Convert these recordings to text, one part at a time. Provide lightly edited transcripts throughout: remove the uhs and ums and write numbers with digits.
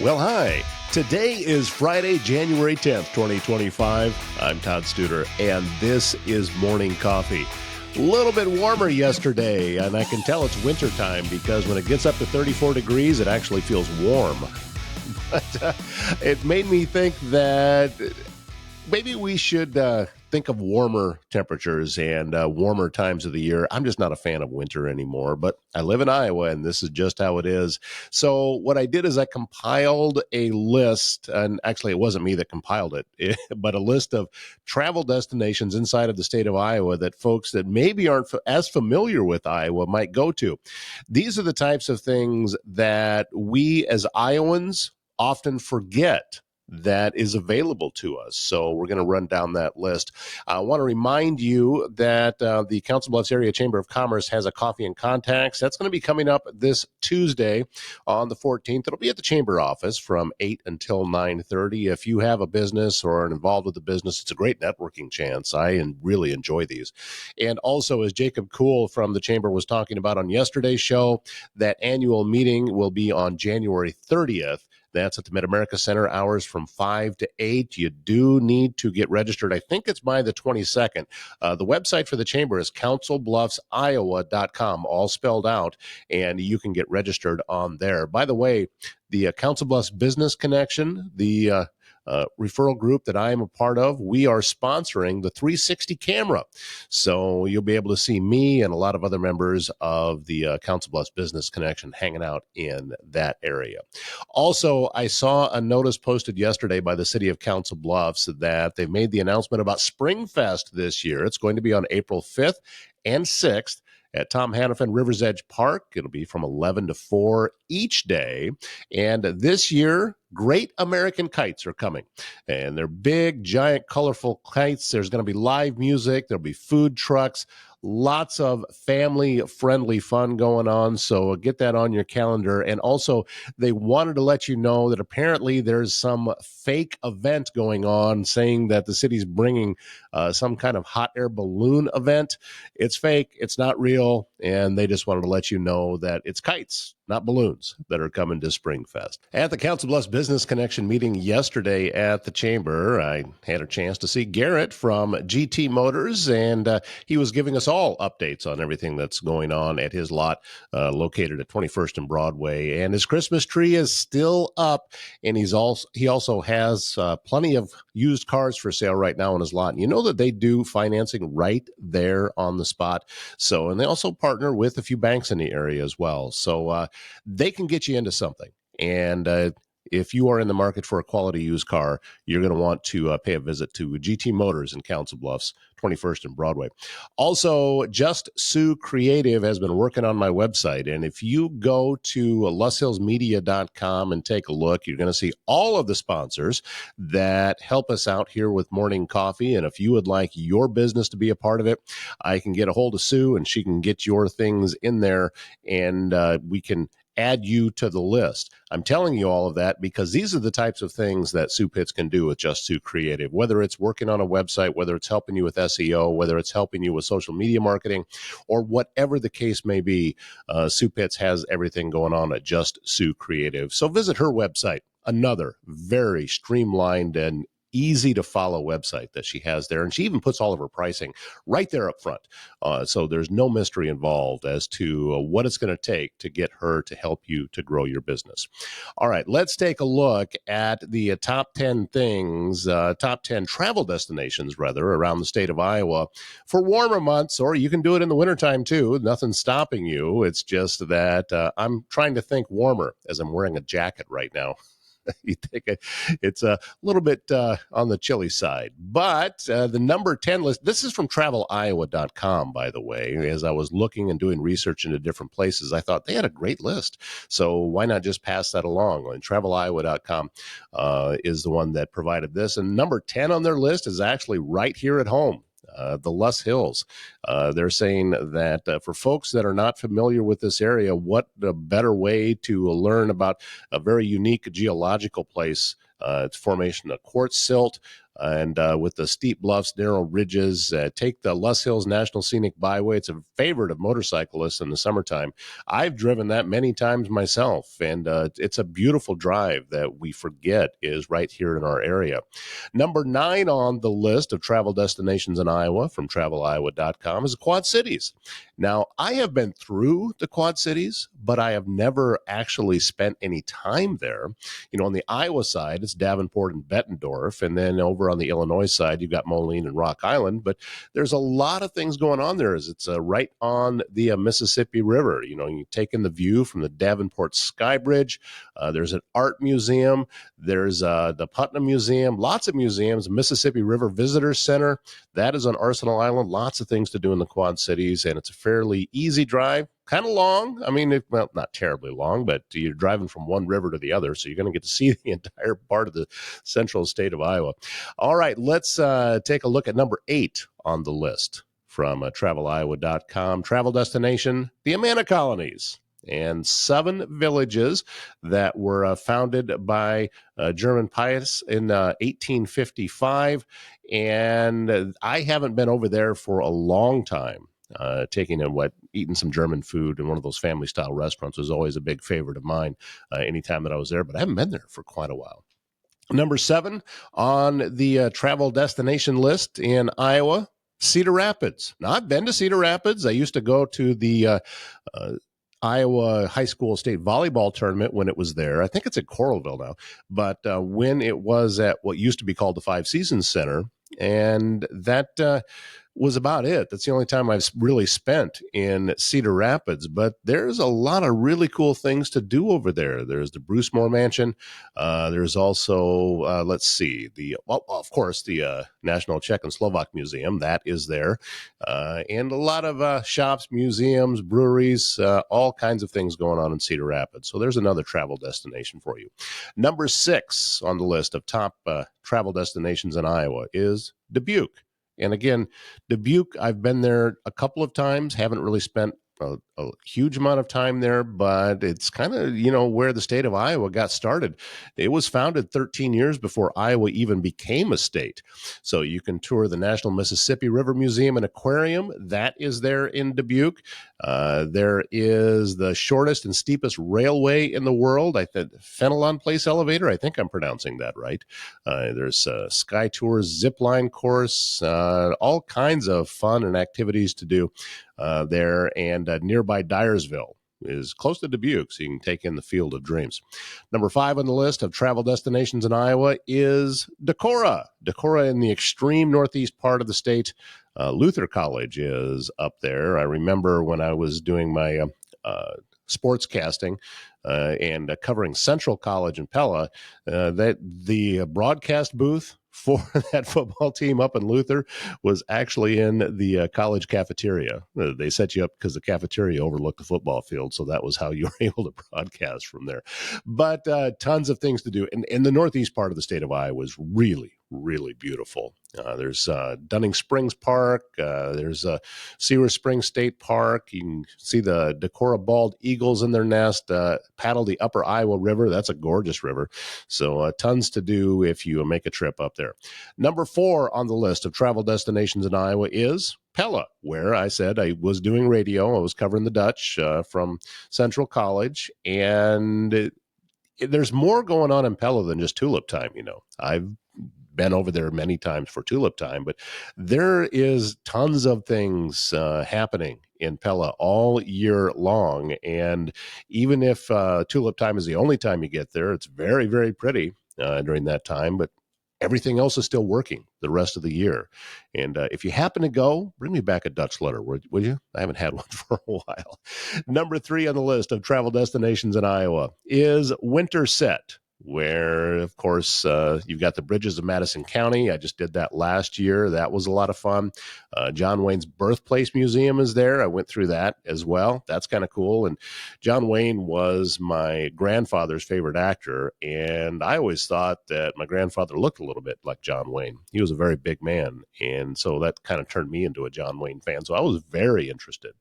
Well, hi. Today is Friday, January 10th, 2025. I'm Todd Studer, and this is Morning Coffee. A little bit warmer yesterday, and I can tell it's wintertime because when it gets up to 34 degrees, it actually feels warm. But it made me think that maybe we should think of warmer temperatures and warmer times of the year. I'm just not a fan of winter anymore, but I live in Iowa, and this is just how it is. So what I did is I compiled a list, and actually it wasn't me that compiled it, but a list of travel destinations inside of the state of Iowa that folks that maybe aren't as familiar with Iowa might go to. These are the types of things that we as Iowans often forget that is available to us. So we're going to run down that list. I want to remind you that the Council Bluffs Area Chamber of Commerce has a coffee and contacts. That's going to be coming up this Tuesday on the 14th. It'll be at the chamber office from 8 until 9:30. If you have a business or are involved with the business, it's a great networking chance. I really enjoy these. And also, as Jacob Kuhl from the chamber was talking about on yesterday's show, that annual meeting will be on January 30th. That's at the Mid-America Center, hours from 5 to 8. You do need to get registered. I think it's by the 22nd. The website for the chamber is councilbluffsiowa.com, all spelled out, and you can get registered on there. By the way, the Council Bluffs Business Connection, the referral group that I am a part of, we are sponsoring the 360 camera. So you'll be able to see me and a lot of other members of the Council Bluffs Business Connection hanging out in that area. Also, I saw a notice posted yesterday by the city of Council Bluffs that they've made the announcement about Springfest this year. It's going to be on April 5th and 6th at Tom Hannafin River's Edge Park. It'll be from 11 to 4 each day. And this year, Great American Kites are coming. And they're big, giant, colorful kites. There's going to be live music. There'll be food trucks. Lots of family-friendly fun going on, so get that on your calendar. And also, they wanted to let you know that apparently there's some fake event going on saying that the city's bringing some kind of hot air balloon event. It's fake. It's not real. And they just wanted to let you know that it's kites, not balloons, that are coming to Springfest. At the Council Bluffs Business Connection meeting yesterday at the chamber, I had a chance to see Garrett from GT Motors, and he was giving us all updates on everything that's going on at his lot located at 21st and Broadway. And his Christmas tree is still up, and he also has plenty of used cars for sale right now on his lot. And you know that they do financing right there on the spot. So, and they also partner with a few banks in the area as well. So they can get you into something. And if you are in the market for a quality used car, you're going to want to pay a visit to GT Motors in Council Bluffs, 21st and Broadway. Also, Just Sue Creative has been working on my website. And if you go to lusshillsmedia.com and take a look, you're going to see all of the sponsors that help us out here with Morning Coffee. And if you would like your business to be a part of it, I can get a hold of Sue and she can get your things in there, and we can add you to the list. I'm telling you all of that because these are the types of things that Sue Pitts can do with Just Sue Creative, whether it's working on a website, whether it's helping you with SEO, whether it's helping you with social media marketing, or whatever the case may be. Sue Pitts has everything going on at Just Sue Creative. So visit her website, another very streamlined and easy to follow website that she has there. And she even puts all of her pricing right there up front. So there's no mystery involved as to what it's going to take to get her to help you to grow your business. All right, let's take a look at the top 10 things, top 10 travel destinations, rather, around the state of Iowa for warmer months, or you can do it in the wintertime too. Nothing's stopping you. It's just that I'm trying to think warmer as I'm wearing a jacket right now. You think it's a little bit on the chilly side. But the number 10 list, this is from traveliowa.com, by the way. As I was looking and doing research into different places, I thought they had a great list. So why not just pass that along? And traveliowa.com is the one that provided this. And number 10 on their list is actually right here at home. The Luss Hills. They're saying that for folks that are not familiar with this area, what a better way to learn about a very unique geological place. It's formation of quartz silt, and with the steep bluffs, narrow ridges. Take the Les Hills National Scenic Byway. It's a favorite of motorcyclists in the summertime. I've driven that many times myself, and it's a beautiful drive that we forget is right here in our area. Number 9 on the list of travel destinations in Iowa from traveliowa.com is the Quad Cities. Now, I have been through the Quad Cities, but I have never actually spent any time there. On the Iowa side, it's Davenport and Bettendorf, and then over on the Illinois side, you've got Moline and Rock Island, but there's a lot of things going on there as it's right on the Mississippi River. You take in the view from the Davenport Sky Bridge. There's an art museum. There's the Putnam Museum, lots of museums, Mississippi River Visitor Center. That is on Arsenal Island. Lots of things to do in the Quad Cities, and it's a fairly easy drive. Kind of long. I mean, well, not terribly long, but you're driving from one river to the other, so you're going to get to see the entire part of the central state of Iowa. All right, let's take a look at number 8 on the list from traveliowa.com. Travel destination, the Amana Colonies, and 7 villages that were founded by German Pius in 1855. And I haven't been over there for a long time. Eating some German food in one of those family style restaurants was always a big favorite of mine anytime that I was there, but I haven't been there for quite a while. Number 7 on the travel destination list in Iowa, Cedar Rapids. Now, I've been to Cedar Rapids. I used to go to the Iowa High School State Volleyball Tournament when it was there. I think it's at Coralville now, but when it was at what used to be called the Five Seasons Center, and that was about it. That's the only time I've really spent in Cedar Rapids, but there's a lot of really cool things to do over there. There's the Bruce Moore Mansion. There's also, of course, the National Czech and Slovak Museum. That is there. And a lot of shops, museums, breweries, all kinds of things going on in Cedar Rapids. So there's another travel destination for you. Number 6 on the list of top travel destinations in Iowa is Dubuque. And again, Dubuque, I've been there a couple of times, haven't really spent a huge amount of time there, but it's kind of, where the state of Iowa got started. It was founded 13 years before Iowa even became a state. So you can tour the National Mississippi River Museum and Aquarium. That is there in Dubuque. There is the shortest and steepest railway in the world. Fenelon Place Elevator. I think I'm pronouncing that right. There's Sky Tours, zip line course, all kinds of fun and activities to do there. And nearby Dyersville is close to Dubuque, so you can take in the Field of Dreams. Number 5 on the list of travel destinations in Iowa is Decorah. Decorah in the extreme northeast part of the state. Luther College is up there. I remember when I was doing my sports casting and covering Central College in Pella, that the broadcast booth for that football team up in Luther was actually in the college cafeteria. They set you up because the cafeteria overlooked the football field, so that was how you were able to broadcast from there. But tons of things to do. And the northeast part of the state of Iowa is really, really beautiful. There's Dunning Springs Park. There's Cedar Springs State Park. You can see the Decorah bald eagles in their nest, paddle the upper Iowa River. That's a gorgeous river. So tons to do if you make a trip up there. Number 4 on the list of travel destinations in Iowa is Pella, where I said I was doing radio. I was covering the Dutch from Central College, and there's more going on in Pella than just tulip time. I've been over there many times for tulip time, but there is tons of things happening in Pella all year long. And even if tulip time is the only time you get there, it's very, very pretty during that time, but everything else is still working the rest of the year. And if you happen to go, bring me back a Dutch letter, would you? I haven't had one for a while. Number 3 on the list of travel destinations in Iowa is Winterset, where, of course, you've got the bridges of Madison County. I just did that last year. That was a lot of fun. John Wayne's Birthplace Museum is there. I went through that as well. That's kind of cool. And John Wayne was my grandfather's favorite actor, and I always thought that my grandfather looked a little bit like John Wayne. He was a very big man, and so that kind of turned me into a John Wayne fan. So I was very interested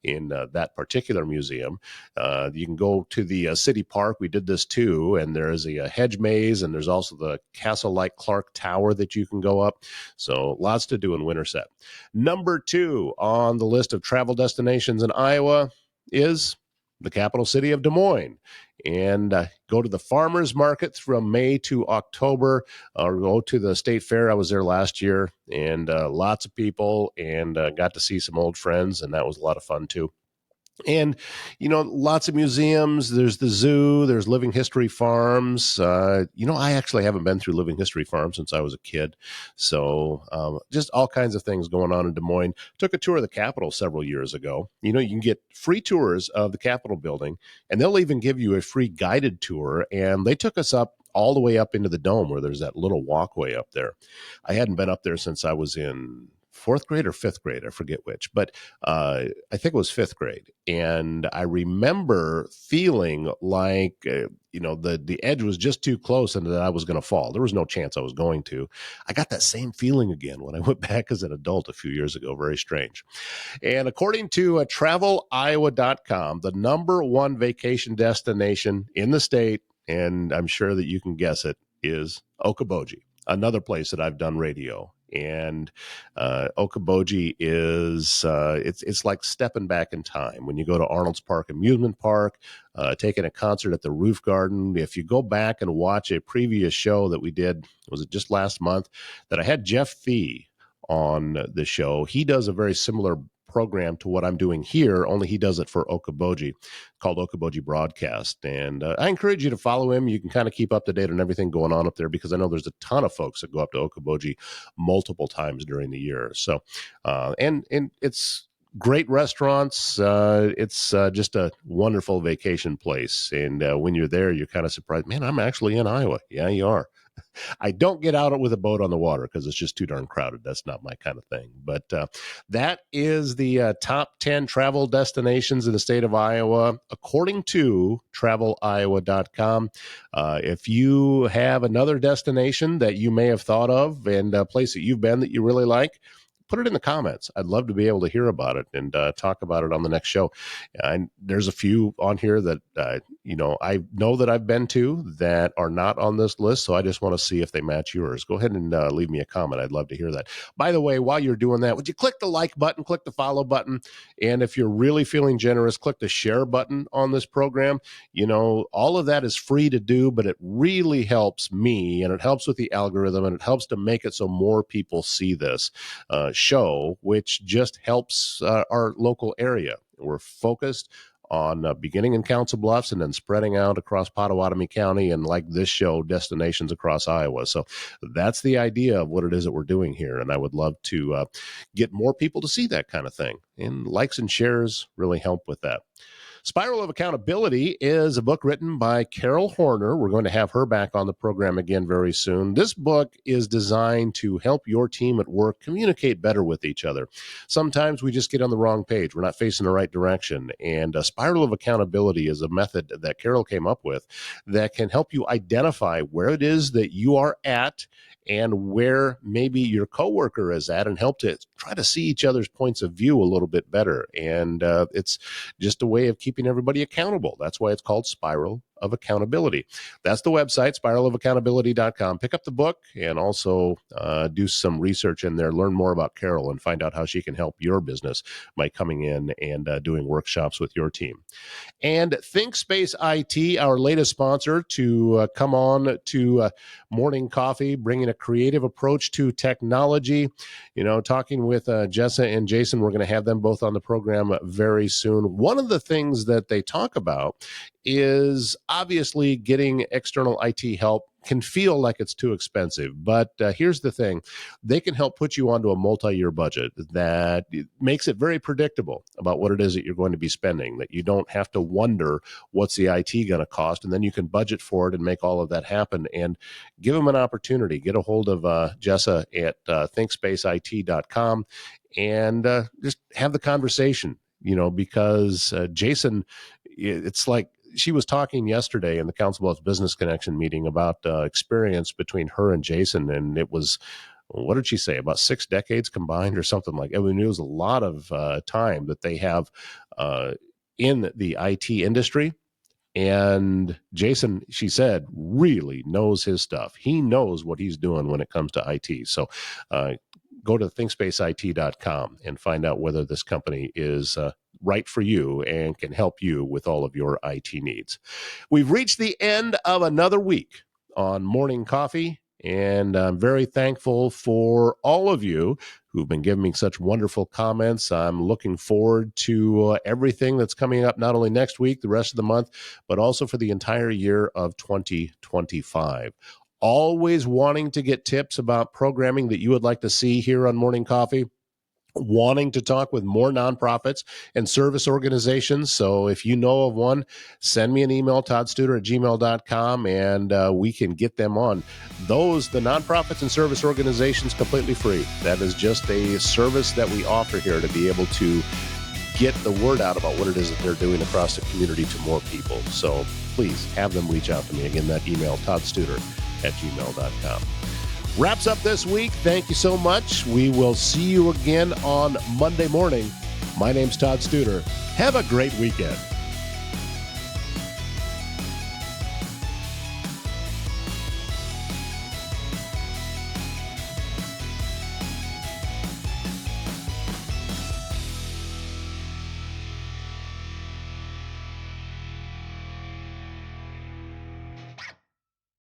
in that particular museum. You can go to the city park. We did this too, and there is a hedge maze, and there's also the castle-like Clark Tower that you can go up. So lots to do in Winterset. Number 2 on the list of travel destinations in Iowa is the capital city of Des Moines. And go to the farmers market from May to October, or go to the state fair. I was there last year, and lots of people, and got to see some old friends, and that was a lot of fun too. And, lots of museums. There's the zoo. There's Living History Farms. I actually haven't been through Living History Farm since I was a kid. So just all kinds of things going on in Des Moines. Took a tour of the Capitol several years ago. You can get free tours of the Capitol building, and they'll even give you a free guided tour. And they took us up all the way up into the dome where there's that little walkway up there. I hadn't been up there since I was in fourth grade or fifth grade. I forget which, but I think it was fifth grade. And I remember feeling like, the edge was just too close and that I was going to fall. There was no chance I was going to. I got that same feeling again when I went back as an adult a few years ago. Very strange. And according to traveliowa.com, the number 1 vacation destination in the state, and I'm sure that you can guess it, is Okoboji, another place that I've done radio. And Okoboji is it's like stepping back in time when you go to Arnold's Park Amusement Park, taking a concert at the Roof Garden. If you go back and watch a previous show that we did, was it just last month, that I had Jeff Fee on the show. He does a very similar program to what I'm doing here, only he does it for Okoboji, called Okoboji Broadcast. And I encourage you to follow him. You can kind of keep up to date on everything going on up there, because I know there's a ton of folks that go up to Okoboji multiple times during the year. So, and it's great restaurants. It's just a wonderful vacation place. And when you're there, you're kind of surprised, man, I'm actually in Iowa. Yeah, you are. I don't get out with a boat on the water because it's just too darn crowded. That's not my kind of thing. But that is the top 10 travel destinations in the state of Iowa, according to traveliowa.com. If you have another destination that you may have thought of and a place that you've been that you really like, put it in the comments. I'd love to be able to hear about it and talk about it on the next show. And there's a few on here that, I know that I've been to that are not on this list. So I just want to see if they match yours. Go ahead and leave me a comment. I'd love to hear that. By the way, while you're doing that, would you click the like button, click the follow button? And if you're really feeling generous, click the share button on this program. All of that is free to do, but it really helps me, and it helps with the algorithm, and it helps to make it so more people see this show, which just helps our local area. We're focused on beginning in Council Bluffs and then spreading out across Pottawatomie County, and like this show, destinations across Iowa. So that's the idea of what it is that we're doing here. And I would love to get more people to see that kind of thing. And likes and shares really help with that. Spiral of Accountability is a book written by Carol Horner. We're going to have her back on the program again very soon. This book is designed to help your team at work communicate better with each other. Sometimes we just get on the wrong page. We're not facing the right direction. And a Spiral of Accountability is a method that Carol came up with that can help you identify where it is that you are at and where maybe your coworker is at, and help to try to see each other's points of view a little bit better. And it's just a way of keeping everybody accountable. That's why it's called Spiral of Accountability. That's the website, spiralofaccountability.com. Pick up the book and also do some research in there. Learn more about Carol and find out how she can help your business by coming in and doing workshops with your team. And ThinkSpace IT, our latest sponsor, to come on to Morning Coffee, bringing a creative approach to technology. Talking with Jessa and Jason, we're going to have them both on the program very soon. One of the things that they talk about is obviously getting external IT help can feel like it's too expensive. But here's the thing. They can help put you onto a multi-year budget that makes it very predictable about what it is that you're going to be spending, that you don't have to wonder what's the IT going to cost, and then you can budget for it and make all of that happen. And give them an opportunity. Get a hold of Jessa at thinkspaceit.com and just have the conversation, because Jason, it's like, she was talking yesterday in the Council Bluffs Business Connection meeting about experience between her and Jason. And it was, what did she say, about 6 decades combined or something like that. I mean, it was a lot of time that they have in the IT industry. And Jason, she said, really knows his stuff. He knows what he's doing when it comes to IT. So go to thinkspaceit.com and find out whether this company is right for you and can help you with all of your IT needs. We've reached the end of another week on Morning Coffee, and I'm very thankful for all of you who've been giving me such wonderful comments. I'm looking forward to everything that's coming up, not only next week, the rest of the month, but also for the entire year of 2025. Always wanting to get tips about programming that you would like to see here on Morning Coffee. Wanting to talk with more nonprofits and service organizations. So if you know of one, send me an email, toddstuder@gmail.com, and we can get them on. The nonprofits and service organizations, completely free. That is just a service that we offer here to be able to get the word out about what it is that they're doing across the community to more people. So please have them reach out to me. Again, that email, toddstuder@gmail.com. Wraps up this week. Thank you so much. We will see you again on Monday morning. My name's Todd Studer. Have a great weekend.